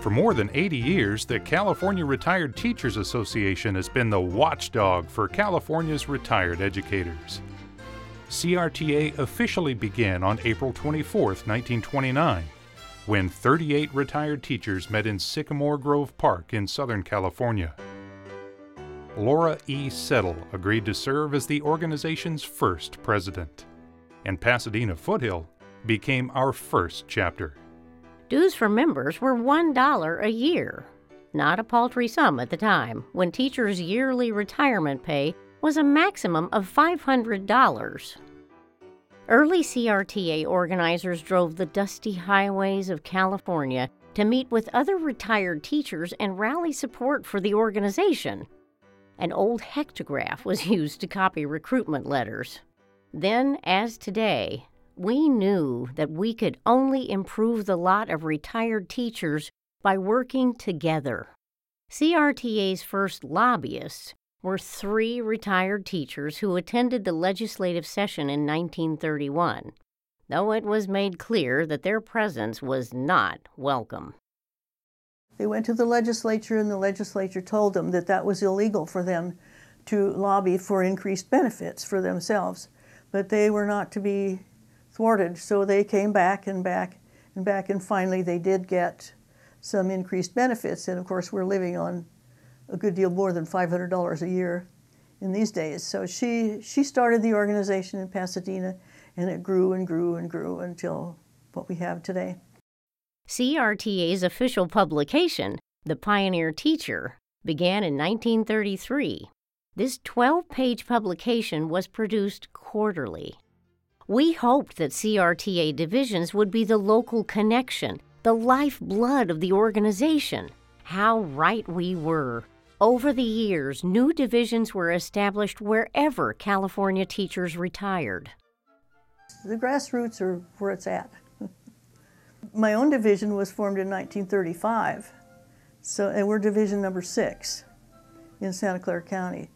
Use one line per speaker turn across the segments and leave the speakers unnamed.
For more than 80 years, the California Retired Teachers Association has been the watchdog for California's retired educators. CRTA officially began on April 24, 1929, when 38 retired teachers met in Sycamore Grove Park in Southern California. Laura E. Settle agreed to serve as the organization's first president, and Pasadena Foothill became our first chapter.
Dues for members were $1 a year, not a paltry sum at the time, when teachers' yearly retirement pay was a maximum of $500. Early CRTA organizers drove the dusty highways of California to meet with other retired teachers and rally support for the organization. An old hectograph was used to copy recruitment letters. Then, as today, we knew that we could only improve the lot of retired teachers by working together. CRTA's first lobbyists were 3 retired teachers who attended the legislative session in 1931, though it was made clear that their presence was not welcome.
They went to the legislature, and the legislature told them that that was illegal for them to lobby for increased benefits for themselves, but they were not to be thwarted, so they came back and back and back, and finally they did get some increased benefits, and of course we're living on a good deal more than $500 a year in these days. So she started the organization in Pasadena, and it grew and grew and grew until what we have today.
CRTA's official publication, The Pioneer Teacher, began in 1933. This 12-page publication was produced quarterly. We hoped that CRTA divisions would be the local connection, the lifeblood of the organization. How right we were. Over the years, new divisions were established wherever California teachers retired.
The grassroots are where it's at. My own division was formed in 1935, and we're division number 6 in Santa Clara County.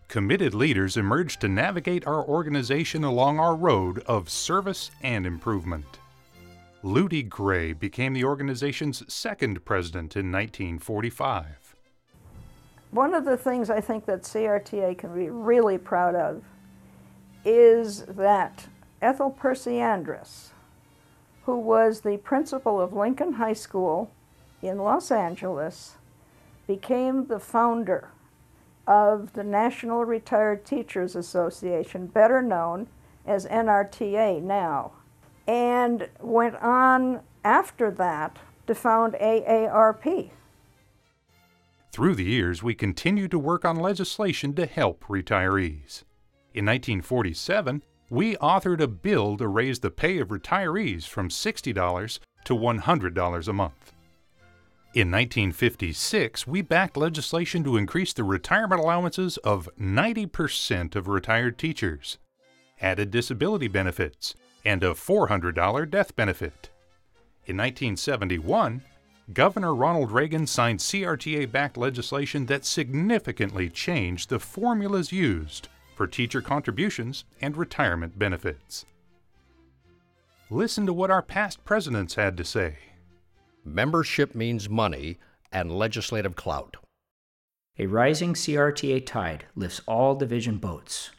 Committed leaders emerged to navigate our organization along our road of service and improvement. Ludi Gray became the organization's second president in 1945.
One of the things I think that CRTA can be really proud of is that Ethel Percy-Andrus, who was the principal of Lincoln High School in Los Angeles, became the founder of the National Retired Teachers Association, better known as NRTA now, and went on after that to found AARP.
Through the years, we continued to work on legislation to help retirees. In 1947, we authored a bill to raise the pay of retirees from $60 to $100 a month. In 1956, we backed legislation to increase the retirement allowances of 90% of retired teachers, added disability benefits, and a $400 death benefit. In 1971, Governor Ronald Reagan signed CRTA-backed legislation that significantly changed the formulas used for teacher contributions and retirement benefits. Listen to what our past presidents had to say.
Membership means money and legislative clout.
A rising CRTA tide lifts all division boats.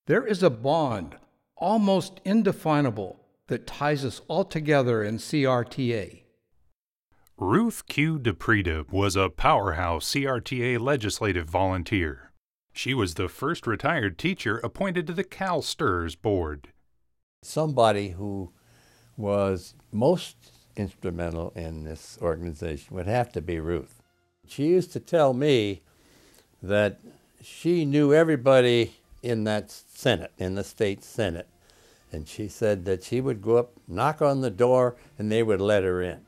There is a bond, almost indefinable, that ties us all together in CRTA.
Ruth Q. DePreta was a powerhouse CRTA legislative volunteer. She was the first retired teacher appointed to the CalRTA's board.
Somebody who was most instrumental in this organization would have to be Ruth. She used to tell me that she knew everybody in that Senate, in the state Senate, and she said that she would go up, knock on the door, and they would let her in.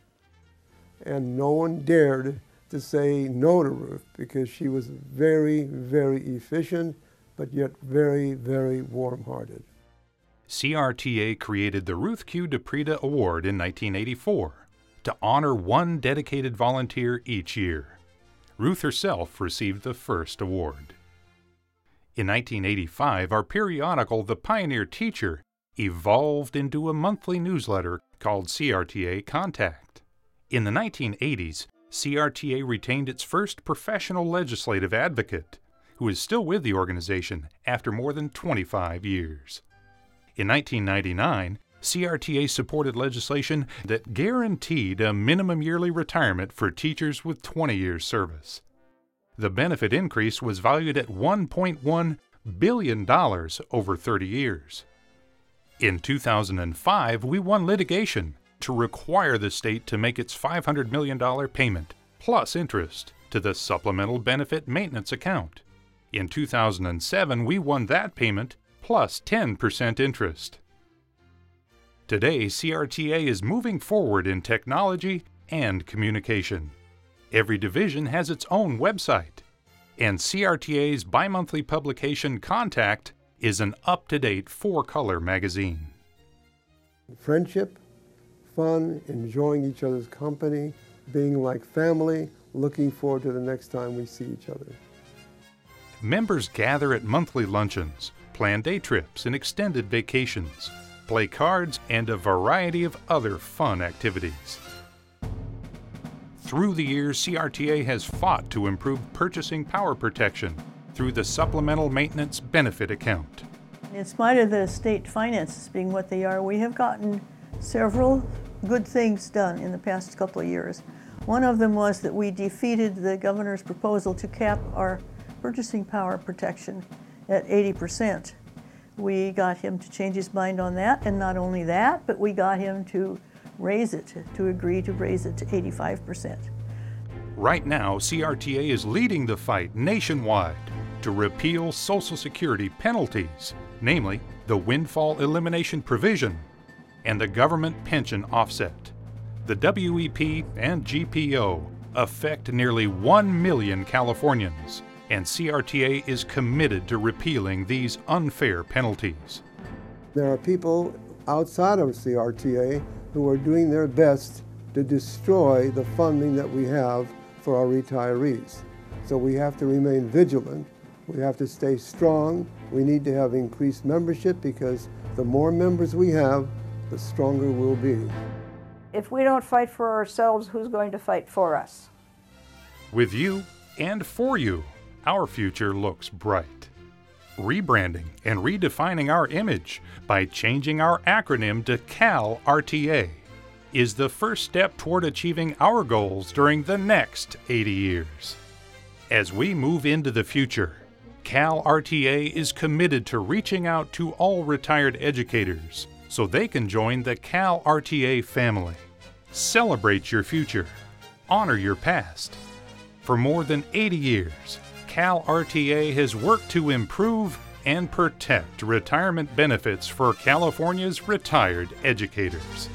And no one dared to say no to Ruth because she was very, very efficient, but yet very, very warm-hearted.
CRTA created the Ruth Q. DePreta Award in 1984 to honor one dedicated volunteer each year. Ruth herself received the first award. In 1985, our periodical, The Pioneer Teacher, evolved into a monthly newsletter called CRTA Contact. In the 1980s, CRTA retained its first professional legislative advocate, who is still with the organization after more than 25 years. In 1999, CRTA supported legislation that guaranteed a minimum yearly retirement for teachers with 20 years service. The benefit increase was valued at $1.1 billion over 30 years. In 2005, we won litigation to require the state to make its $500 million payment, plus interest, to the Supplemental Benefit Maintenance Account. In 2007, we won that payment, plus 10% interest. Today, CRTA is moving forward in technology and communication. Every division has its own website, and CRTA's bi-monthly publication Contact is an up-to-date 4-color magazine.
Friendship, fun, enjoying each other's company, being like family, looking forward to the next time we see each other.
Members gather at monthly luncheons, plan day trips and extended vacations, play cards, and a variety of other fun activities. Through the years, CRTA has fought to improve purchasing power protection through the Supplemental Maintenance Benefit Account.
In spite of the state finances being what they are, we have gotten several good things done in the past couple of years. One of them was that we defeated the governor's proposal to cap our purchasing power protection at 80%. We got him to change his mind on that, and not only that, but we got him to raise it, to agree to raise it to 85%.
Right now, CRTA is leading the fight nationwide to repeal Social Security penalties, namely the windfall elimination provision and the government pension offset. The WEP and GPO affect nearly 1 million Californians, and CRTA is committed to repealing these unfair penalties.
There are people outside of CRTA who are doing their best to destroy the funding that we have for our retirees. So we have to remain vigilant. We have to stay strong. We need to have increased membership because the more members we have, the stronger we'll be.
If we don't fight for ourselves, who's going to fight for us?
With you and for you, our future looks bright. Rebranding and redefining our image by changing our acronym to CalRTA is the first step toward achieving our goals during the next 80 years. As we move into the future, CalRTA is committed to reaching out to all retired educators so they can join the CalRTA family. Celebrate your future. Honor your past. For more than 80 years, CalRTA has worked to improve and protect retirement benefits for California's retired educators.